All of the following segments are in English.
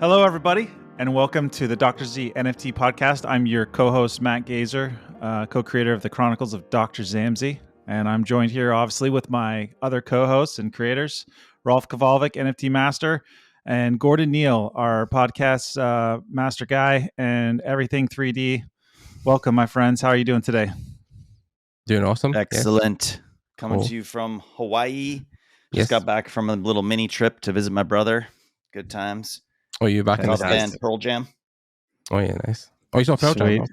Hello, everybody, and welcome to the DrZ NFT podcast. I'm your co-host, Matt Gazer, co-creator of the Chronicles of Dr. Zammsy, and I'm joined here, obviously, with my other co-hosts and creators, Rolf Kowalczyk, NFT master, and Gordon Neal, our podcast master guy, and everything 3D. Welcome, my friends. How are you doing today? Doing awesome. Excellent. Yes. Coming to you from Hawaii. Just got back from a little mini trip to visit my brother. Good times. Oh, you back in the band Pearl Jam? Oh yeah, nice. Oh, you saw Pearl Jam?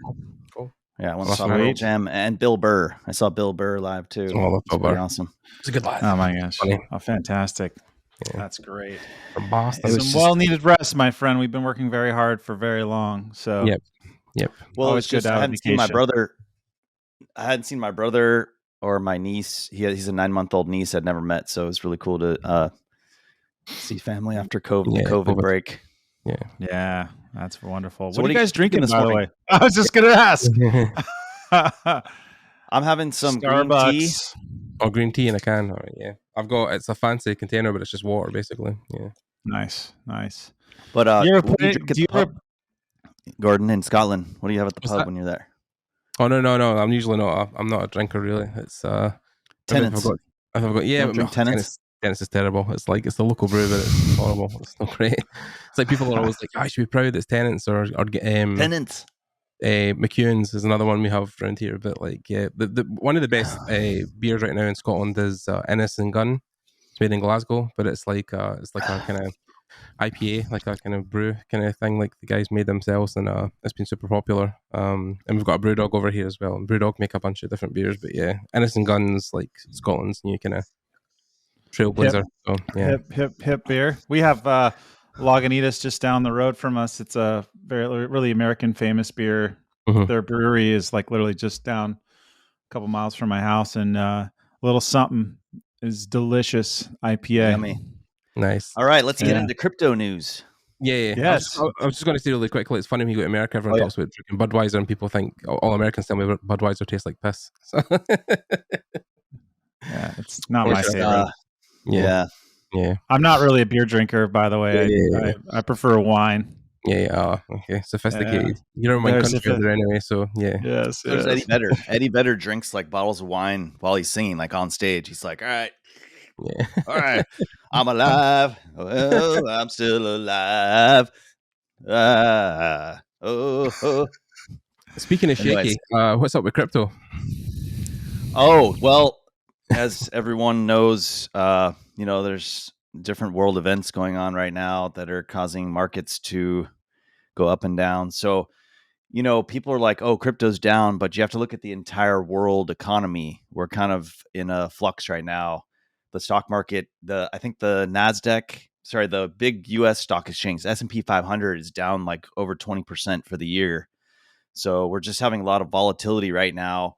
Cool. Yeah, I went to saw Pearl Jam and Bill Burr. I saw Bill Burr live too. Oh, Bill Burr. Awesome. It's a good live. Oh my gosh. Oh, fantastic. Yeah. That's great. From Boston. It was some well-needed rest, my friend. We've been working very hard for very long. So Yep. Well, it's just I hadn't seen my brother. I hadn't seen my brother or my niece. He's a 9-month-old niece I'd never met, so it was really cool to see family after COVID break. Yeah, that's wonderful. So what are you guys drinking this morning? By the way? I was just going to ask. I'm having some Starbucks. green tea. Oh, green tea in a can. All right, yeah. It's a fancy container, but it's just water, basically. Yeah. Nice. But you ever put it, Gordon, in Scotland, what do you have at the pub when you're there? Oh, no. I'm usually not. I'm not a drinker, really. It's Tenants. I've got Tenants. Tennis is terrible. It's the local brew, but it's horrible. It's not great. It's like people are always like, I should be proud it's Tenants or Tenants. McEwen's is another one we have around here. But the one of the best beers right now in Scotland is Innis and Gunn. It's made in Glasgow, but it's like a kind of IPA, like a kind of brew kind of thing. Like the guys made themselves, and it's been super popular. And we've got a Brewdog over here as well. And Brewdog make a bunch of different beers, but yeah, Innis and Gunn's like Scotland's new kind of trailblazer. Hip beer. We have Lagunitas just down the road from us. It's a really American famous beer. Mm-hmm. Their brewery is like literally just down a couple miles from my house, and a little something is delicious IPA. Yummy. Nice. All right, let's get into crypto news. Yeah. Yes. I was just going to say really quickly, it's funny when you go to America, everyone talks about drinking Budweiser, and people think all Americans tell me Budweiser tastes like piss. So. Yeah, it's not my favorite. Yeah. I'm not really a beer drinker, by the way. I prefer wine. Yeah. Oh, okay. Sophisticated. You're in my country there anyway, so yeah. Yes. There's Eddie Vedder. Eddie Vedder drinks like bottles of wine while he's singing, like on stage. He's like, all right. Yeah. All right. I'm alive. Well, I'm still alive. Speaking of shaky, what's up with crypto? Oh, well, as everyone knows, there's different world events going on right now that are causing markets to go up and down. So, people are like, oh, crypto's down, but you have to look at the entire world economy. We're kind of in a flux right now. The stock market, I think the the big US stock exchange, S&P 500 is down like over 20% for the year. So we're just having a lot of volatility right now.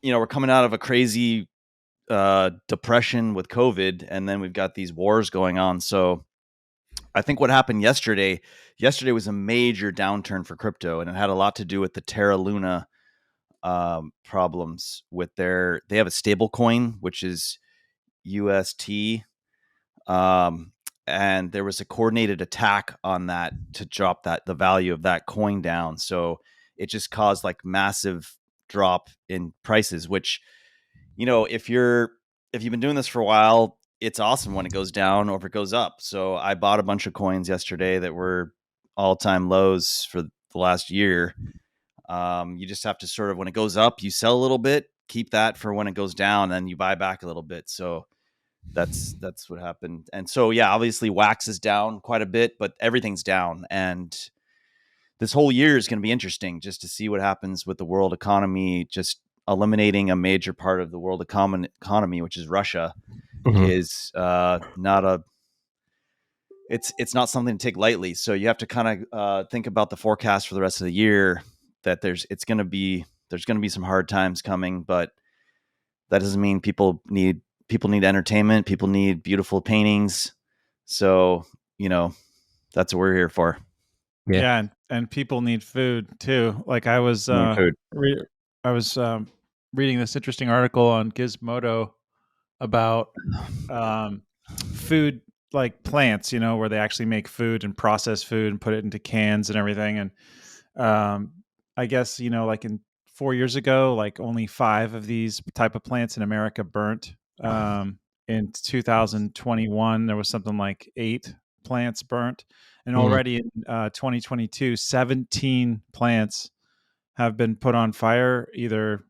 We're coming out of a crazy depression with COVID, and then we've got these wars going on. So I think what happened yesterday was a major downturn for crypto, and it had a lot to do with the Terra Luna problems with they have a stable coin, which is UST. And there was a coordinated attack on that to drop the value of that coin down. So it just caused like massive drop in prices, which, if you've been doing this for a while, it's awesome when it goes down or if it goes up. So I bought a bunch of coins yesterday that were all-time lows for the last year. You just have to sort of, when it goes up, you sell a little bit, keep that for when it goes down, and you buy back a little bit. So that's what happened. And so, yeah, obviously wax is down quite a bit, but everything's down. And this whole year is going to be interesting just to see what happens with the world economy. Just eliminating a major part of the world economy, which is Russia, is it's not something to take lightly. So you have to kind of think about the forecast for the rest of the year, that there's going to be some hard times coming, but that doesn't mean people need entertainment. People need beautiful paintings. So, that's what we're here for. Yeah. And people need food too. Like I was reading this interesting article on Gizmodo about food like plants, you know, where they actually make food and process food and put it into cans and everything. And I guess, you know, like in 4 years ago, like only 5 of these type of plants in America burnt. In 2021, there was something like 8 plants burnt. And already in 2022, 17 plants have been put on fire, either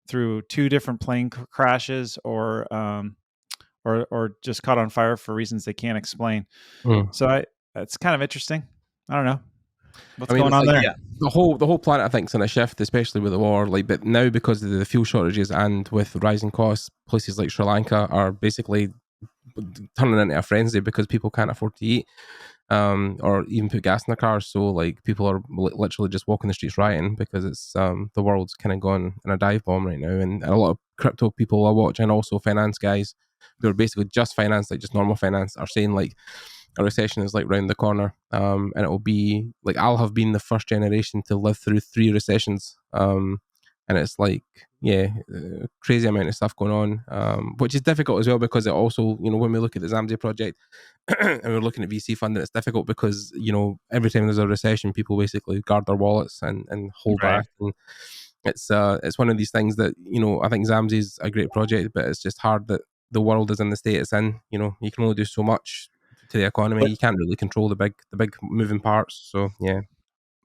through 2 different plane crashes or just caught on fire for reasons they can't explain. So it's kind of interesting. I don't know what's I mean, going it's on like there. the whole planet, I think, is in a shift, especially with the war. Like, but now because of the fuel shortages and with rising costs, places like Sri Lanka are basically turning into a frenzy because people can't afford to eat, or even put gas in their cars. So like people are literally just walking the streets rioting because it's the world's kind of gone in a dive bomb right now, and a lot of crypto people I watch and also finance guys who are basically just finance, like just normal finance, are saying like a recession is like round the corner, and it will be like I'll have been the first generation to live through 3 recessions, and it's like crazy amount of stuff going on, which is difficult as well because it also, you know, when we look at the Zammsy project and we're looking at VC funding, it's difficult because, you know, every time there's a recession, people basically guard their wallets and hold Right. back, and it's one of these things that, you know, I think Zamsy's a great project, but it's just hard that the world is in the state it's in. You know, you can only do so much to the economy. But You can't really control the big moving parts. So yeah.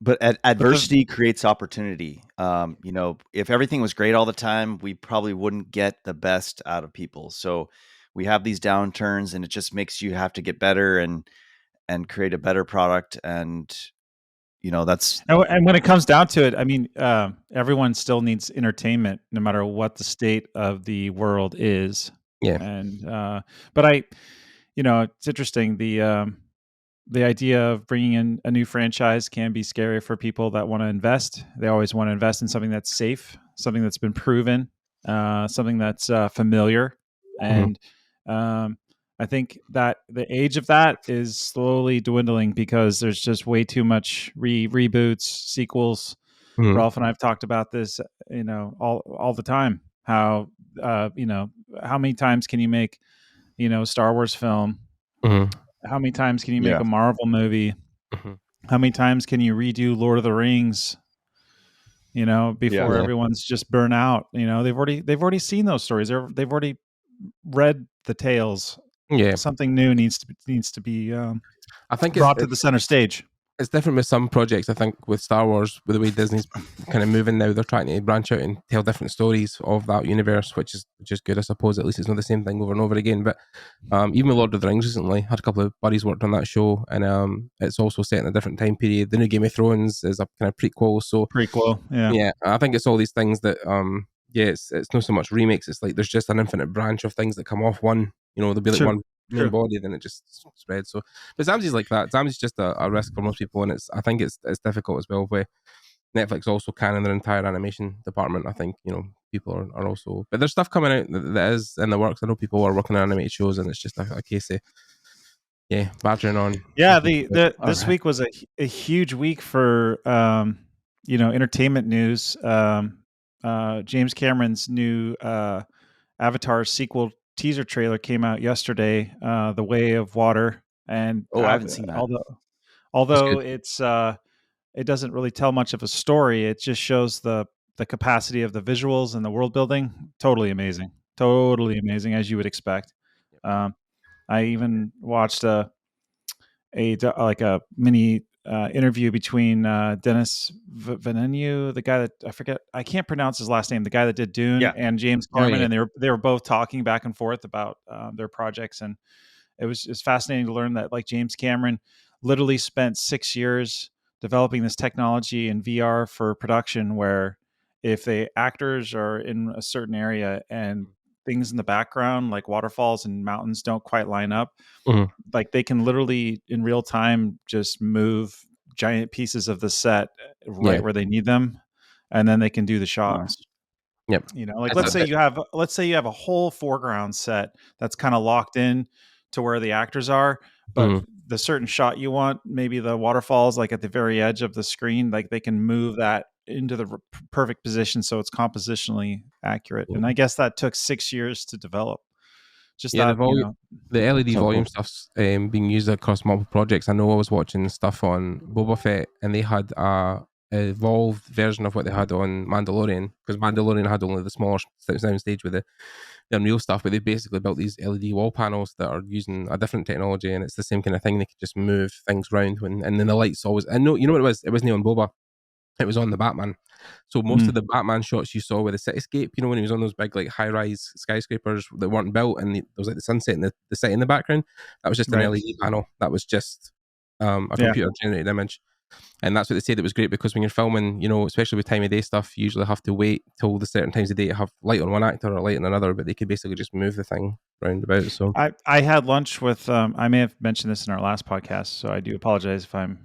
but But adversity creates opportunity. You know, if everything was great all the time, we probably wouldn't get the best out of people. So we have these downturns, and it just makes you have to get better and create a better product. And you know, that's and when it comes down to it, I mean, everyone still needs entertainment, no matter what the state of the world is. Yeah. And but you know, it's interesting. The idea of bringing in a new franchise can be scary for people that want to invest. They always want to invest in something that's safe, something that's been proven, something that's familiar. Mhm. And I think that the age of that is slowly dwindling because there's just way too much reboots, sequels. Mhm. Rolf and I've talked about this, you know, all the time. How you know, how many times can you make, you know, Star Wars film? Mhm. How many times can you make yeah, a Marvel movie? Mhm. How many times can you redo Lord of the Rings? You know, yeah. before Yeah. everyone's just burnt out. You know, they've already seen those stories. They've already read the tales. Yeah. Something new needs to be I think brought to the center stage. it's different with some projects. I think with Star Wars, with the way Disney's kind of moving now, they're trying to branch out and tell different stories of that universe, which is good, I suppose. At least it's not the same thing over and over again. But even with Lord of the Rings recently, had a couple of buddies worked on that show, and it's also set in a different time period. The new Game of Thrones is a kind of prequel, so Prequel, yeah, yeah, I think it's all these things that it's not so much remakes. It's like there's just an infinite branch of things that come off one. You know, there'll be like true, one main true. body, then it just spreads. So, but Zamsy's like that. Zamsy's just a risk for most people, and I think it's difficult as well. Where Netflix also canning their entire animation department. I think, you know, people are also, but there's stuff coming out that is in the works. I know people are working on animated shows, and it's just a case of badgering on. Yeah, people. All this right. week was a huge week for you know, entertainment news. James Cameron's new Avatar sequel teaser trailer came out yesterday, The Way of Water, and Oh, I haven't seen that. It's although good. it doesn't really tell much of a story, it just shows the capacity of the visuals and the world building. Totally amazing, as you would expect. Um, I even watched like a mini interview between Dennis Venenu, the guy that I can't pronounce his last name, the guy that did Dune, Yeah, and James Oh Cameron, yeah. and they were both talking back and forth about their projects, and it's fascinating to learn that like James Cameron literally spent 6 years developing this technology in VR for production, where if the actors are in a certain area and things in the background like waterfalls and mountains don't quite line up, Mhm. like they can literally in real time just move giant pieces of the set Yeah. right where they need them, and then they can do the nice. shots. Yep. You know, like It's let's say you have a whole foreground set that's kind of locked in to where the actors are, but mhm. the certain shot you want, maybe the waterfalls like at the very edge of the screen, like they can move that into the perfect position so it's compositionally accurate. Yeah. And I guess that took 6 years to develop. just Yeah, that, the LED So volume cool. stuff's being used across multiple projects. I know I was watching stuff on Boba Fett, and they had a evolved version of what they had on Mandalorian, because Mandalorian had only the smaller sound stage with the Unreal stuff, but they basically built these LED wall panels that are using a different technology, and it's the same kind of thing. They could just move things around and then the lights always. I know, you know what it was? It wasn't on Boba. It was on the Batman. So most of the Batman shots you saw with the cityscape, when he was on those big like high-rise skyscrapers that weren't built, and there was like the sunset and the city in the background, that was just an Right. LED panel. That was just a Yeah. computer-generated image. And that's what they said it was great, because when you're filming, especially with time of day stuff, you usually have to wait till the certain times of day to have light on one actor or light on another, but they could basically just move the thing round about. So I had lunch with I may have mentioned this in our last podcast, so I do apologize if I'm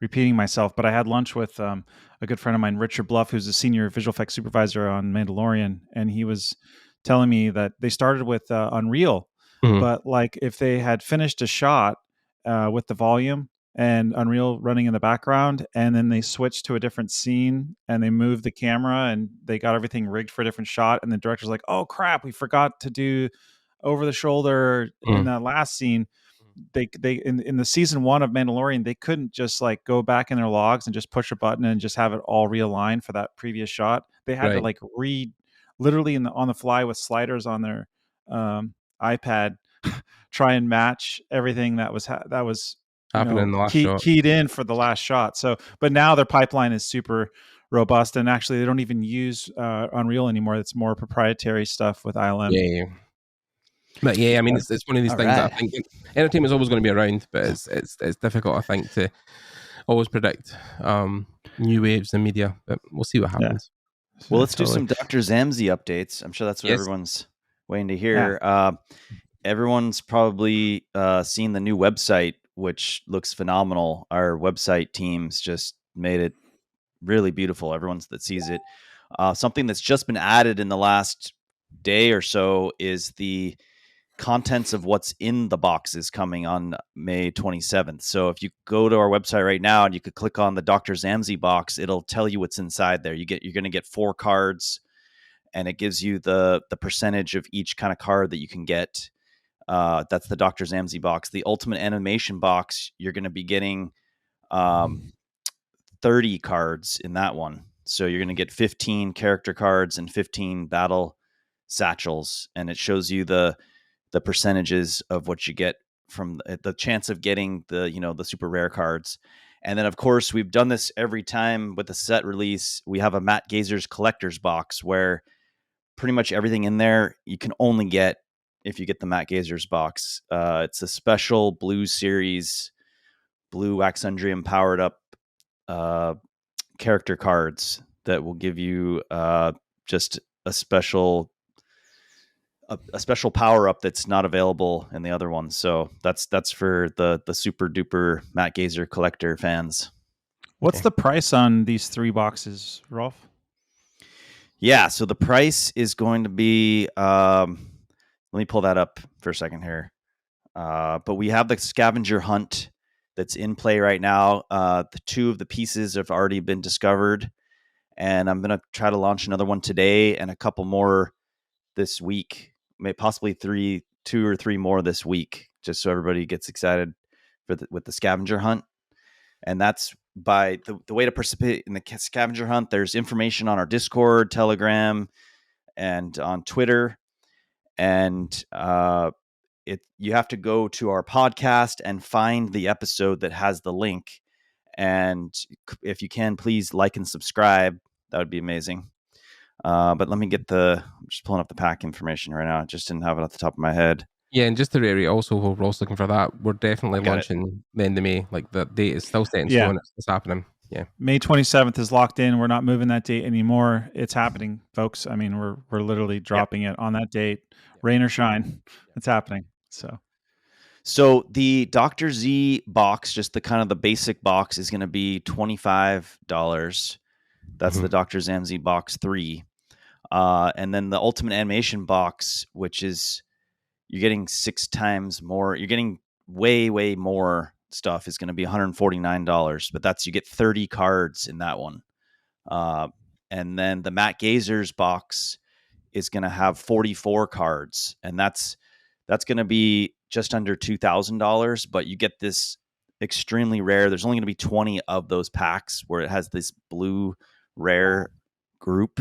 repeating myself, but I had lunch with a good friend of mine, Richard Bluff, who's a senior visual effects supervisor on Mandalorian, and he was telling me that they started with Unreal, but like if they had finished a shot with the volume and Unreal running in the background, and then they switched to a different scene and they moved the camera and they got everything rigged for a different shot, and the director's like, "Oh crap, we forgot to do over the shoulder in that last scene." They in the season 1 of Mandalorian, they couldn't just like go back in their logs and just push a button and just have it all realigned for that previous shot. They had to right. like read literally on the fly with sliders on their iPad, try and match everything that was Happening in the last shot. keyed in for the last shot. So, but now their pipeline is super robust, and actually they don't even use Unreal anymore. It's more proprietary stuff with ILM. Yeah. But yeah, I mean, it's one of these All things that right. I think entertainment is always going to be around, but it's difficult, I think, to always predict new waves in media. But we'll see what happens. Well, let's do some Dr. Zammsy updates. I'm sure that's what Yes. everyone's waiting to hear. Everyone's probably seen the new website, which looks phenomenal. Our website teams just made it really beautiful. Everyone that sees it. Something that's just been added in the last day or so is the contents of what's in the boxes coming on May 27th. So if you go to our website right now and you could click on the Dr. Zammsy box, it'll tell you what's inside there. You're going to get 4 cards, and it gives you the percentage of each kind of card that you can get. That's the Dr. Zammsy box. The Ultimate Animation box, you're going to be getting 30 cards in that one. So you're going to get 15 character cards and 15 battle satchels, and it shows you the percentages of what you get from the chance of getting the super rare cards. And then of course we've done this every time with the set release. We have a Matt Gazer's collector's box where pretty much everything in there you can only get if you get the Matt Gazer's box. It's a special Blue Series Blue Waxundrium powered up character cards that will give you just a special power up that's not available in the other ones. So that's for the super duper Matt Gazer collector fans. What's the price on these 3 boxes, Rolf? Yeah, so the price is going to be let me pull that up for a second here. But we have the Scavenger Hunt that's in play right now. The 2 of the pieces have already been discovered, and I'm going to try to launch another one today and a couple more this week. Possibly 2 or 3 more this week, just so everybody gets excited with the Scavenger Hunt. And that's by the way to participate in the Scavenger Hunt. There's information on our Discord, Telegram, and on Twitter. And you have to go to our podcast and find the episode that has the link. And if you can, please like and subscribe. That would be amazing. But let me I'm just pulling up the pack information right now. I just didn't have it off the top of my head. Yeah, and just to reiterate, also, while Ross looking for that, we're definitely launching the end of May. Like, the date is still set in stone. It's happening. Yeah, May 27th is locked in. We're not moving that date anymore. It's happening, folks. I mean, we're literally dropping it on that date, rain or shine. It's happening. So the Dr. Z box, just the kind of the basic box, is going to be $25. That's the Dr. Zammsy box 3. And then the Ultimate Animation box, which is you're getting 6 times more. You're getting way, way more stuff, is going to be $149. But you get 30 cards in that one. And then the Matt Gazer's box is going to have 44 cards. And that's That's going to be just under $2,000, but you get this extremely rare. There's only going to be 20 of those packs where it has this blue rare group.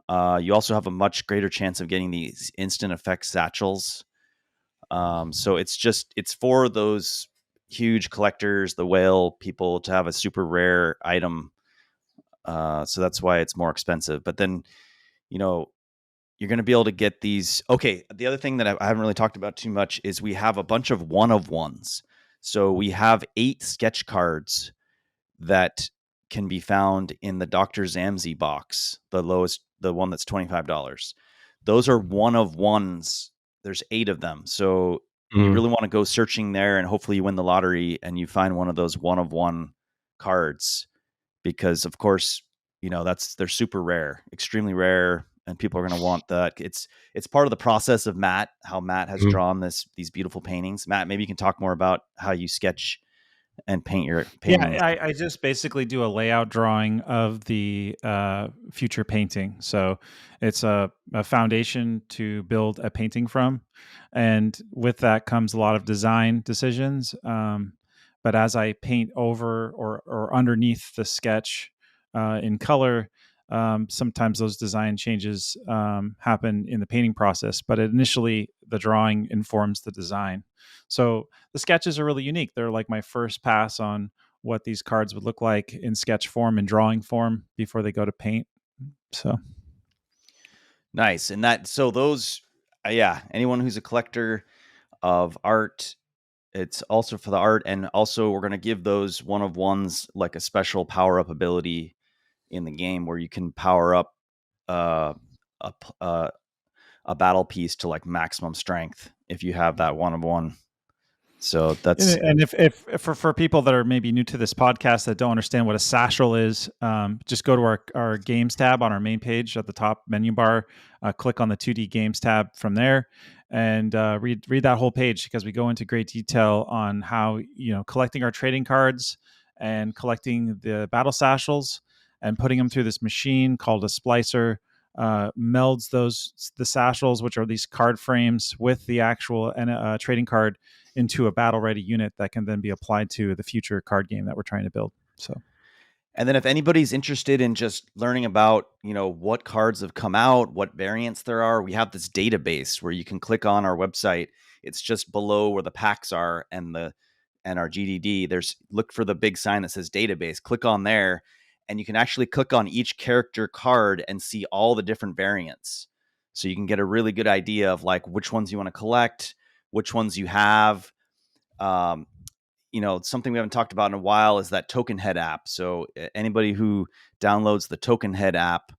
You also have a much greater chance of getting these instant effect satchels. So it's for those huge collectors, the whale people, to have a super rare item. So that's why it's more expensive. But then, you're going to be able to get these. Okay, the other thing that I haven't really talked about too much is we have a bunch of one-of-ones. So we have 8 sketch cards that can be found in the Dr. Zammsy box, the one that's $25. Those are one-of-ones. There's 8 of them. So you really want to go searching there, and hopefully you win the lottery and you find one of those one-of-one cards, because of course, they're super rare, extremely rare. And people are going to want that. It's part of the process of Matt, how Matt has drawn these beautiful paintings. Matt, maybe you can talk more about how you sketch and paint your paintings. Yeah, I just basically do a layout drawing of the future painting. So it's a foundation to build a painting from. And with that comes a lot of design decisions. But as I paint over or underneath the sketch in color, sometimes those design changes happen in the painting process, but initially the drawing informs the design. So the sketches are really unique. They're like my first pass on what these cards would look like in sketch form and drawing form before they go to paint. So nice. And those, anyone who's a collector of art, it's also for the art. And also we're going to give those one-of-ones like a special power-up ability in the game where you can power up a battle piece to like maximum strength if you have that one-of-one. So that's, and if for people that are maybe new to this podcast that don't understand what a satchel is, just go to our games tab on our main page at the top menu bar, click on the 2D games tab from there, and read that whole page, because we go into great detail on how collecting our trading cards and collecting the battle satchels and putting them through this machine called a splicer. Melds the satchels, which are these card frames, with the actual trading card into a battle ready unit that can then be applied to the future card game that we're trying to build. So, and then if anybody's interested in just learning about, what cards have come out, what variants there are, we have this database where you can click on our website. It's just below where the packs are and our GDD. Look for the big sign that says database, click on there, and you can actually click on each character card and see all the different variants. So you can get a really good idea of like which ones you want to collect, which ones you have. Something we haven't talked about in a while is that Token Head app. So anybody who downloads the Token Head app,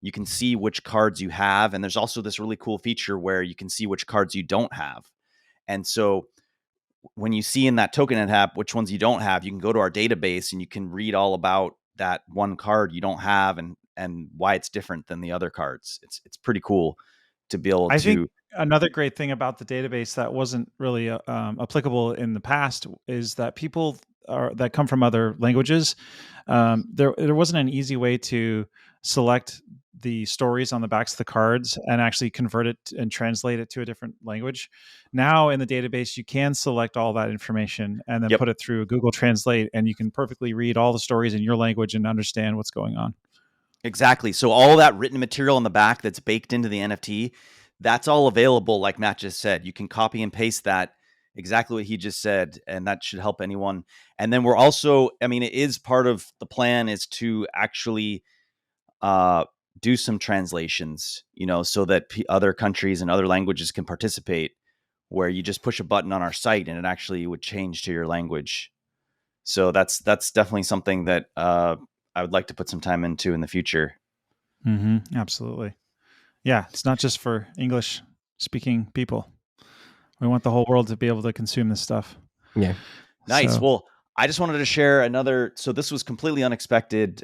you can see which cards you have. And there's also this really cool feature where you can see which cards you don't have. And so when you see in that Token Head app which ones you don't have, you can go to our database and you can read all about that one card you don't have and why it's different than the other cards. It's pretty cool to be able I to. think another great thing about the database that wasn't really applicable in the past is that people that come from other languages, there wasn't an easy way to select the stories on the backs of the cards and actually convert it and translate it to a different language. Now in the database, you can select all that information and then put it through Google Translate, and you can perfectly read all the stories in your language and understand what's going on. Exactly. So all that written material on the back that's baked into the NFT, that's all available. Like Matt just said, you can copy and paste that, exactly what he just said, and that should help anyone. And then we're also, it is part of the plan is to actually do some translations, so that other countries and other languages can participate, where you just push a button on our site and it actually would change to your language. So that's definitely something that I would like to put some time into in the future. Mm-hmm. Absolutely. Yeah, it's not just for English speaking people. We want the whole world to be able to consume this stuff. Yeah. Nice. So, Well, I just wanted to share another. So this was completely unexpected.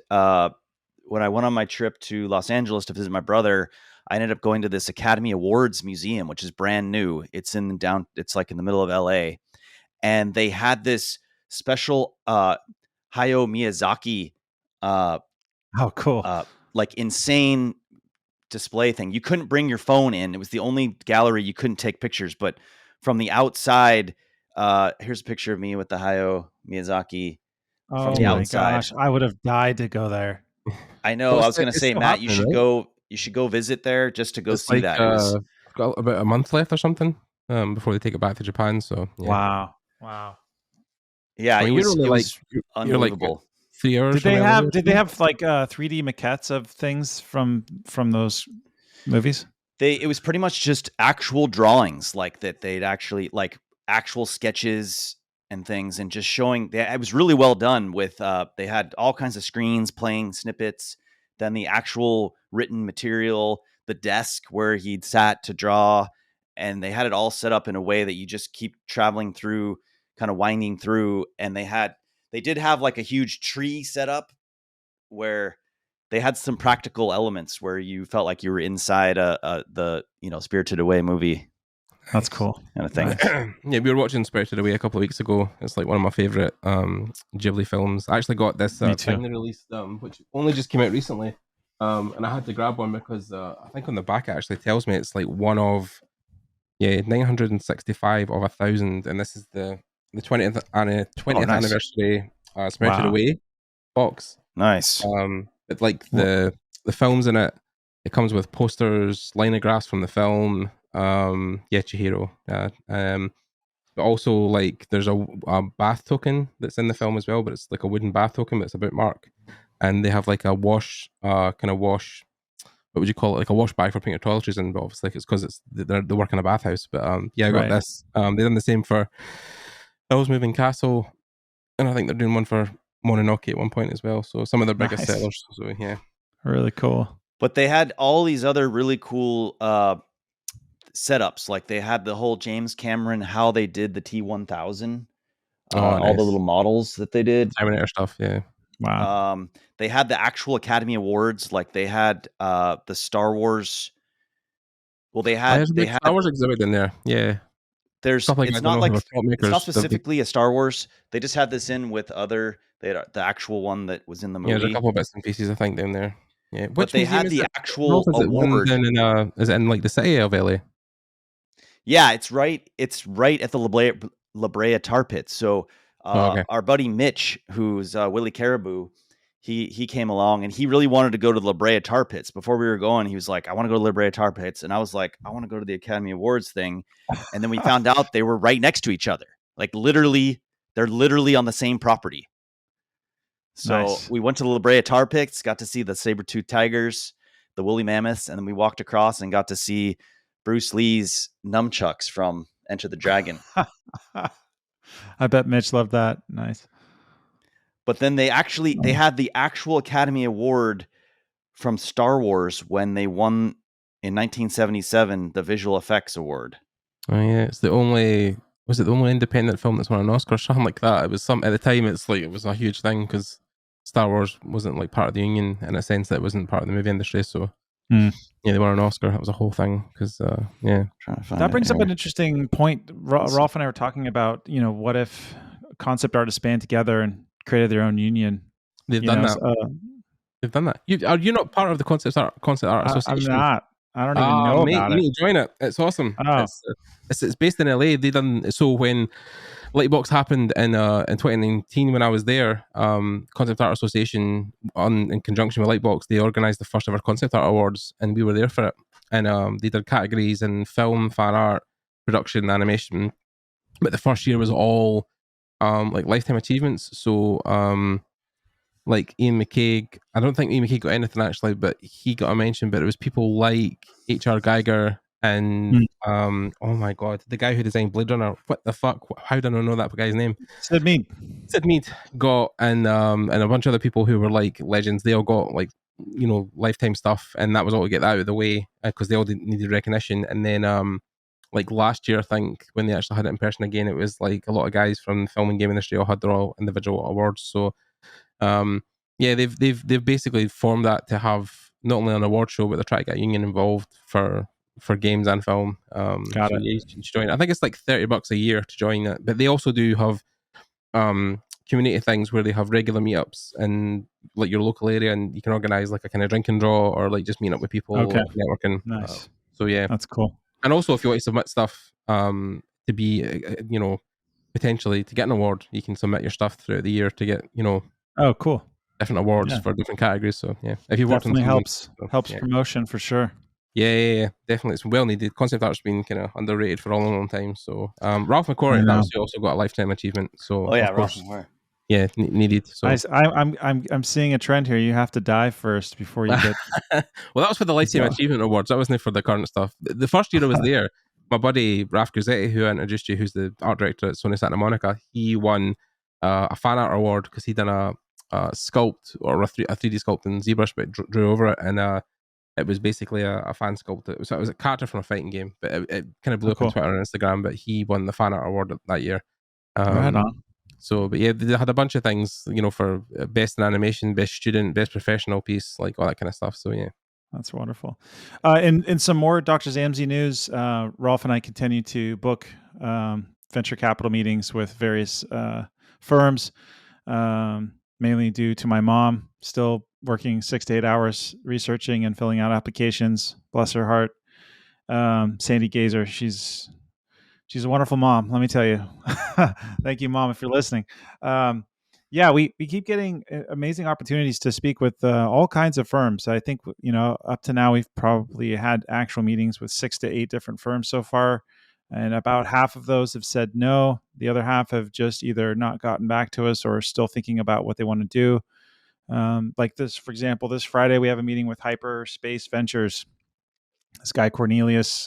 When I went on my trip to Los Angeles to visit my brother, I ended up going to this Academy Awards Museum, which is brand new. It's it's like in the middle of LA. And they had this special Hayao Miyazaki cool. like insane display thing. You couldn't bring your phone in. It was the only gallery you couldn't take pictures, but from the outside, here's a picture of me with the Hayao Miyazaki from the outside. Gosh, I would have died to go there. I know. I was going to say, Matt, you should right? go. You should go visit there just to go see that. It was got about a month left or something before they take it back to Japan. So yeah. Wow. Yeah, I mean, it was unbelievable. You're like 3 hours. Did they have like 3D maquettes of things from those movies? It was pretty much just actual drawings, like that they'd actually like actual sketches and things, and just showing. It was really well done. With they had all kinds of screens playing snippets, then the actual written material, the desk where he'd sat to draw, and they had it all set up in a way that you just keep traveling through, kind of winding through. And they did have like a huge tree set up where they had some practical elements where you felt like you were inside the Spirited Away movie. That's cool. Kind of thing. Nice. Yeah, we were watching Spirited Away a couple of weeks ago. It's like one of my favorite Ghibli films. I actually got this thing they released, which only just came out recently, and I had to grab one because I think on the back it actually tells me it's like one of 965 of 1,000, and this is the 20th anniversary Spirited Away box. Nice. But like the films in it comes with posters, linographs from the film. Chihiro. But also like there's a bath token that's in the film as well, but it's like a wooden bath token, but it's about Mark. And they have like a wash. What would you call it? Like a wash bag for putting your toiletries in, but obviously it's because they work in a bathhouse. But I got this. They've done the same for Hell's Moving Castle, and I think they're doing one for Mononoke at one point as well. So some of their biggest sellers. So yeah, really cool. But they had all these other really cool setups. Like they had the whole James Cameron, how they did the T-1000, all the little models that they did, Terminator stuff. Yeah. Wow. They had the actual Academy Awards. Like they had the Star Wars. Well, they had Star Wars exhibit in there. Yeah. There's it's not specifically a Star Wars. They just had this in with other. They had the actual one that was in the movie. Yeah, there's a couple of bits and pieces I think down there. Yeah, but they had the actual award. Is it in like the city of LA? Yeah, it's right at the La Brea Tar Pit. So our buddy Mitch, who's Willie Caribou, he came along and he really wanted to go to the La Brea Tar Pits. Before we were going, he was like, I want to go to La Brea Tar Pits. And I was like, I want to go to the Academy Awards thing. And then we found out they were right next to each other. Like they're literally on the same property. So we went to the La Brea Tar Pits, got to see the saber-toothed tigers, the woolly mammoths, and then we walked across and got to see Bruce Lee's nunchucks from Enter the Dragon. I bet Mitch loved that. Nice. But then they had the actual Academy Award from Star Wars when they won in 1977 the Visual Effects Award. Oh yeah, was it the only independent film that's won an Oscar or something like that? It was at the time it was a huge thing because Star Wars wasn't like part of the union in a sense that it wasn't part of the movie industry. So they won an Oscar. That was a whole thing because that brings up an interesting point. Rolf and I were talking about what if concept artists band together and created their own union. They've done that. They've done that. Are you not part of the Concept Art Association? I'm not. I don't even know about it. You need to join it. It's awesome. Oh. It's based in LA. They done so when Lightbox happened in 2019 when I was there. Concept Art Association in conjunction with Lightbox, they organised the first ever Concept Art Awards, and we were there for it. And they did categories in film, fan art, production, animation. But the first year was all like lifetime achievements. So like Ian McCaig, I don't think Ian McCaig got anything actually, but he got a mention. But it was people like H.R. Geiger and oh my god, the guy who designed Blade Runner. What the fuck? How do I not know that guy's name? Sid Mead got and a bunch of other people who were like legends. They all got like lifetime stuff, and that was all to get that out of the way because they all needed recognition. And then like last year, I think when they actually had it in person again, it was like a lot of guys from the film and game industry all had their all individual awards. So they've basically formed that to have not only an award show, but they're trying to get a union involved for games and film. Got it. You should join. I think it's like $30 a year to join it, but they also do have community things where they have regular meetups in like your local area, and you can organize like a kind of drink and draw or like just meet up with people, networking. Nice. So yeah, that's cool. And also, if you want to submit stuff to be, potentially to get an award. You can submit your stuff throughout the year to get, Oh, cool. different awards Yeah. for different categories. So yeah, if you've worked on Definitely something, helps yeah. promotion for sure. Yeah, definitely. It's well needed. Concept art's been kind of underrated for a long, long time. So Ralph McQuarrie, that was also got a lifetime achievement. So of course, yeah, needed. So I'm seeing a trend here. You have to die first before you get. well, that was for the lifetime achievement awards. That wasn't for the current stuff. The first year I was there, my buddy Raf Grazzetti, who I introduced you, who's the art director at Sony Santa Monica, he won a fan art award because he done a sculpt or a 3D sculpt in ZBrush, but drew over it, and it was basically a fan sculpt. It was a character from a fighting game, but it kind of blew up on Twitter and Instagram. But he won the fan art award that year. Right on. So, but yeah, they had a bunch of things, for best in animation, best student, best professional piece, like all that kind of stuff. So yeah, that's wonderful. In some more Dr. Zammsy news, Rolf and I continue to book venture capital meetings with various firms, mainly due to my mom still working 6 to 8 hours researching and filling out applications. Bless her heart. Sandy Gazer, she's a wonderful mom, let me tell you. Thank you, Mom, if you're listening. Yeah, we keep getting amazing opportunities to speak with all kinds of firms. I think, up to now, we've probably had actual meetings with 6 to 8 different firms so far. And about half of those have said no. The other half have just either not gotten back to us or are still thinking about what they want to do. Like this, for example, this Friday, we have a meeting with Hyperspace Ventures. This guy, Cornelius,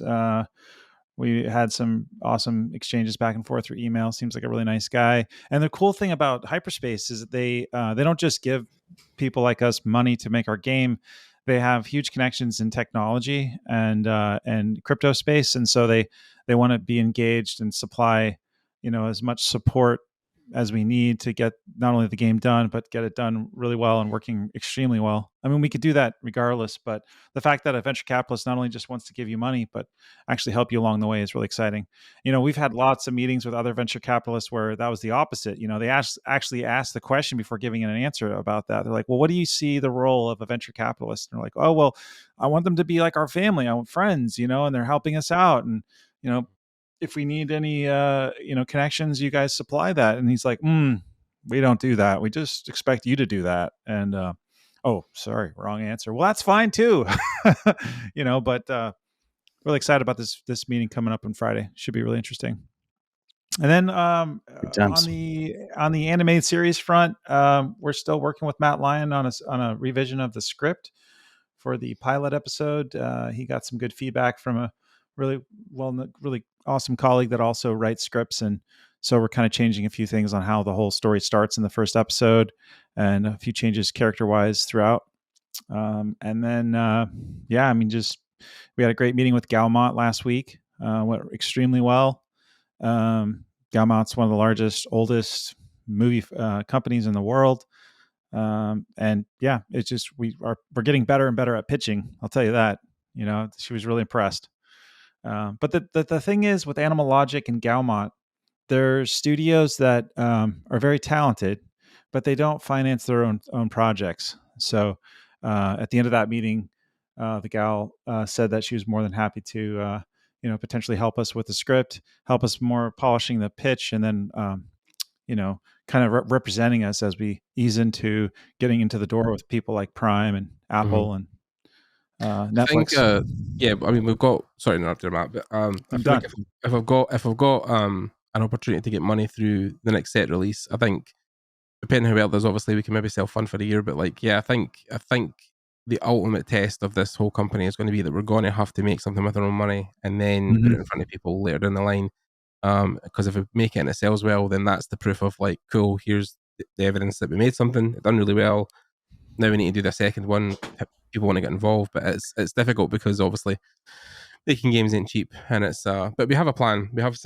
we had some awesome exchanges back and forth through email. Seems like a really nice guy. And the cool thing about Hyperspace is that they don't just give people like us money to make our game. They have huge connections in technology and crypto space, and so they want to be engaged and supply, as much support as we need to get not only the game done, but get it done really well and working extremely well. I mean, we could do that regardless, but the fact that a venture capitalist not only just wants to give you money, but actually help you along the way is really exciting. We've had lots of meetings with other venture capitalists where that was the opposite. They actually asked the question before giving an answer about that. They're like, well, what do you see the role of a venture capitalist? And they're like, oh, well, I want them to be like our family, I want friends, and they're helping us out. And, if we need any, connections, you guys supply that. And he's like, we don't do that. We just expect you to do that. And, oh, sorry, wrong answer. Well, that's fine too. But really excited about this meeting coming up on Friday. Should be really interesting. And then on the animated series front, we're still working with Matt Lyon on a revision of the script for the pilot episode. He got some good feedback from a really awesome colleague that also writes scripts, and so we're kind of changing a few things on how the whole story starts in the first episode, and a few changes character-wise throughout. And then, we had a great meeting with Galmont last week. Went extremely well. Galmont's one of the largest, oldest movie companies in the world. And yeah, it's just we're getting better and better at pitching. I'll tell you that. She was really impressed. But the thing is with Animal Logic and Galmont, they're studios that are very talented, but they don't finance their own projects. So at the end of that meeting, the gal said that she was more than happy to potentially help us with the script, help us more polishing the pitch, and then kind of representing us as we ease into getting into the door with people like Prime and Apple and Netflix. I think, I mean, we've got. Sorry to interrupt you, Matt, but I feel like if I've got an opportunity to get money through the next set release, I think, depending how well it does, obviously we can maybe self-fund for a year. But I think the ultimate test of this whole company is going to be that we're going to have to make something with our own money and then put it in front of people later down the line. Because if we make it and it sells well, then that's the proof of like, cool, here's the evidence that we made something, it done really well. Now we need to do the second one. People want to get involved, but it's difficult because obviously making games ain't cheap, and it's but we have a plan. We have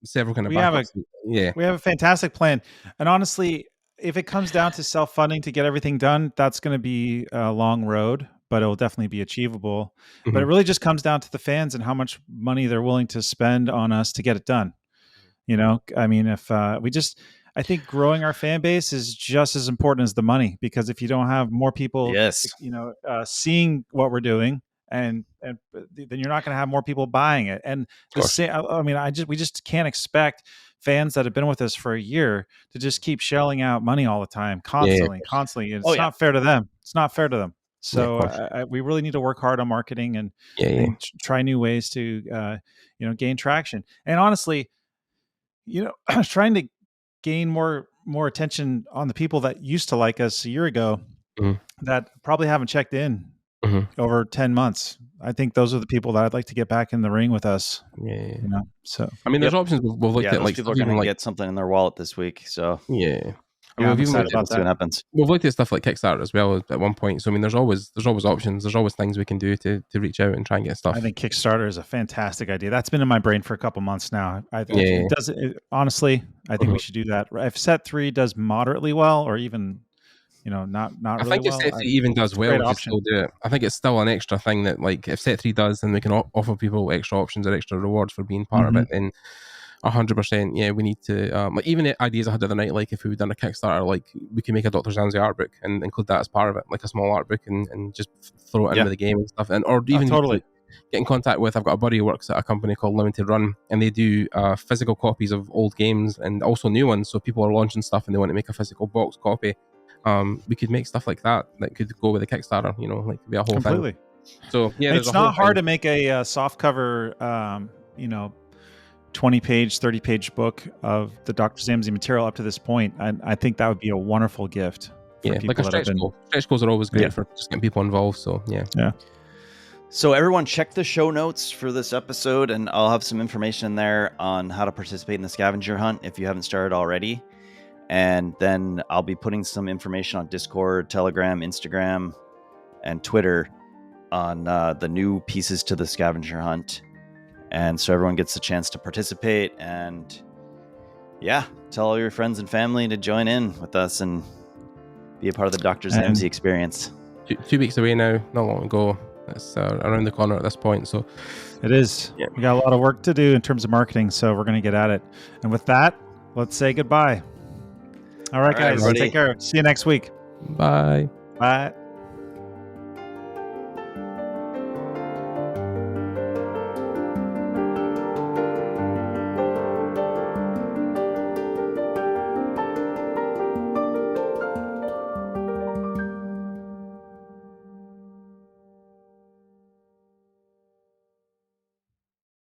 several kind of backups. We have a fantastic plan, and honestly, if it comes down to self-funding to get everything done, that's going to be a long road, but it will definitely be achievable. But it really just comes down to the fans and how much money they're willing to spend on us to get it done. I mean, if I think growing our fan base is just as important as the money, because if you don't have more people, seeing what we're doing and then you're not going to have more people buying it. And the same, I mean, we just can't expect fans that have been with us for a year to just keep shelling out money all the time, constantly. It's not fair to them. It's not fair to them. So we really need to work hard on marketing and try new ways to gain traction. And honestly, trying to gain more attention on the people that used to like us a year ago that probably haven't checked in over 10 months. I think those are the people that I'd like to get back in the ring with us. So I mean, there's options. We've looked at like people are going to get something in their wallet this week. So I mean, we've even looked at what happens. We've looked at stuff like Kickstarter as well at one point. So I mean, there's always options. There's always things we can do to reach out and try and get stuff. I think Kickstarter is a fantastic idea. That's been in my brain for a couple months now. Honestly, I think we should do that. If set 3 does moderately well, or even not really well. I think if set 3 even does well, we can still do it. I think it's still an extra thing that, like, if set 3 does, then we can offer people extra options or extra rewards for being part of it. And 100%, we need to like, even the ideas I had the other night, like if we done a Kickstarter, like we can make a Dr. Zammsy art book and include that as part of it, like a small art book, and just throw it into the game and stuff. And or even totally get in contact with, I've got a buddy who works at a company called Limited Run, and they do physical copies of old games and also new ones. So people are launching stuff and they want to make a physical box copy. We could make stuff like that could go with a Kickstarter, like be a whole thing. So it's not hard to make a soft cover 20-page 30-page book of the Dr. Zammsy material up to this point, and I think that would be a wonderful gift for people like a stretch goal. Stretch goals are always great for just getting people involved. So So everyone, check the show notes for this episode, and I'll have some information there on how to participate in the Scavenger Hunt if you haven't started already. And then I'll be putting some information on Discord, Telegram, Instagram, and Twitter on the new pieces to the Scavenger Hunt. And so everyone gets a chance to participate and tell all your friends and family to join in with us and be a part of the Dr. Zammsy experience. 2 weeks away now, not long ago. It's around the corner at this point. So it is. Yeah. We got a lot of work to do in terms of marketing, so we're going to get at it. And with that, let's say goodbye. All right, guys. Take care. See you next week. Bye. Bye.